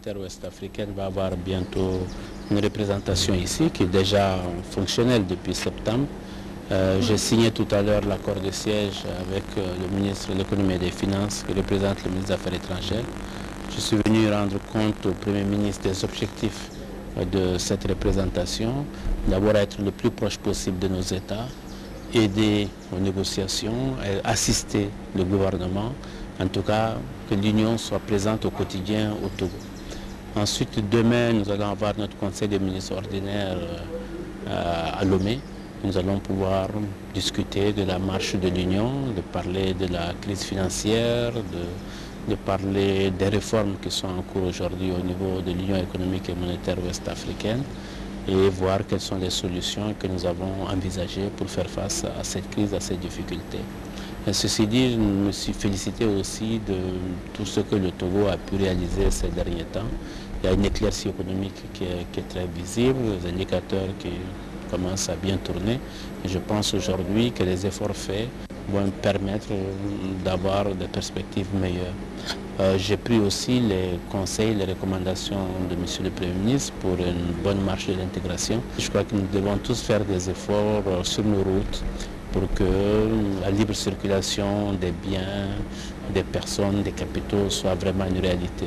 monétaire ouest-africaine va avoir bientôt une représentation ici qui est déjà fonctionnelle depuis septembre. J'ai signé tout à l'heure l'accord de siège avec le ministre de l'économie et des finances qui représente le ministre des Affaires étrangères. Je suis venu rendre compte au Premier ministre des objectifs de cette représentation, d'abord être le plus proche possible de nos États, aider aux négociations, assister le gouvernement, en tout cas que l'Union soit présente au quotidien au Togo. Ensuite, demain, nous allons avoir notre conseil des ministres ordinaire à Lomé. Nous allons pouvoir discuter de la marche de l'Union, de parler de la crise financière, de parler des réformes qui sont en cours aujourd'hui au niveau de l'Union économique et monétaire ouest-africaine et voir quelles sont les solutions que nous avons envisagées pour faire face à cette crise, à ces difficultés. Et ceci dit, je me suis félicité aussi de tout ce que le Togo a pu réaliser ces derniers temps. Il y a une éclaircie économique qui est très visible, les indicateurs qui commencent à bien tourner. Et je pense aujourd'hui que les efforts faits vont permettre d'avoir des perspectives meilleures. J'ai pris aussi les conseils, les recommandations de M. le Premier ministre pour une bonne marche de l'intégration. Je crois que nous devons tous faire des efforts sur nos routes pour que la libre circulation des biens, des personnes, des capitaux soit vraiment une réalité.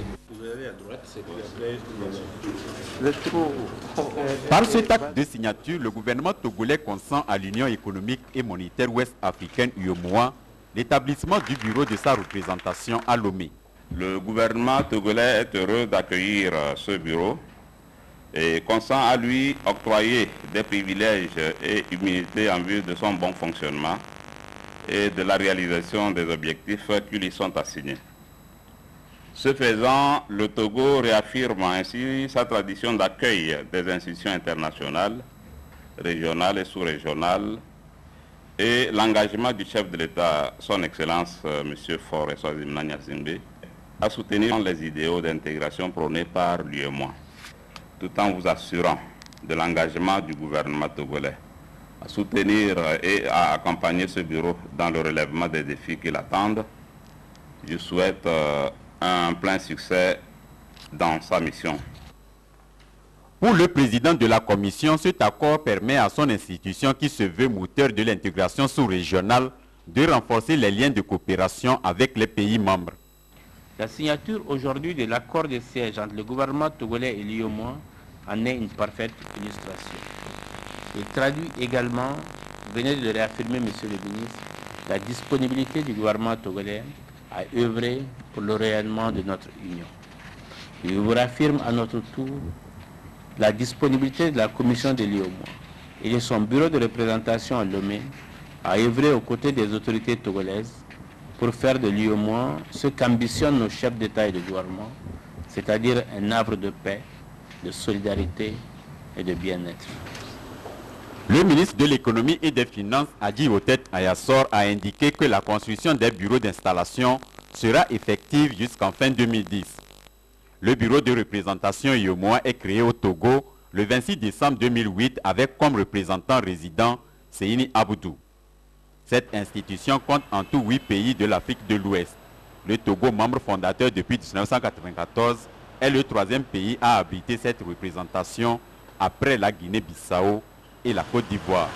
Par cet acte de signature, le gouvernement togolais consent à l'Union économique et monétaire ouest-africaine UEMOA l'établissement du bureau de sa représentation à Lomé. Le gouvernement togolais est heureux d'accueillir ce bureau et consent à lui octroyer des privilèges et immunités en vue de son bon fonctionnement et de la réalisation des objectifs qui lui sont assignés. Ce faisant, le Togo réaffirme ainsi sa tradition d'accueil des institutions internationales, régionales et sous-régionales, et l'engagement du chef de l'État, son Excellence M. Faure Eswazimana Gnassingbé, à soutenir les idéaux d'intégration prônés par l'UEMOA, tout en vous assurant de l'engagement du gouvernement togolais à soutenir et à accompagner ce bureau dans le relèvement des défis qui l'attendent. Je souhaite un plein succès dans sa mission. Pour le président de la Commission, cet accord permet à son institution, qui se veut moteur de l'intégration sous-régionale, de renforcer les liens de coopération avec les pays membres. La signature aujourd'hui de l'accord de siège entre le gouvernement togolais et l'UEMOA en est une parfaite illustration. Il traduit également, vous venez de le réaffirmer, Monsieur le ministre, la disponibilité du gouvernement togolais à œuvrer pour le rayonnement de notre Union. Il vous réaffirme à notre tour la disponibilité de la commission de l'UEMOA et de son bureau de représentation à Lomé à œuvrer aux côtés des autorités togolaises pour faire de l'UEMOA ce qu'ambitionnent nos chefs d'État et de gouvernement, c'est-à-dire un havre de paix, de solidarité et de bien-être. Le ministre de l'économie et des finances, Adji Otet Ayassor, a indiqué que la construction des bureaux d'installation sera effective jusqu'en fin 2010. Le bureau de représentation UEMOA est créé au Togo le 26 décembre 2008 avec comme représentant résident Seyni Aboudou. Cette institution compte en tout 8 pays de l'Afrique de l'Ouest. Le Togo, membre fondateur depuis 1994, est le 3e pays à abriter cette représentation après la Guinée-Bissau et la Côte d'Ivoire.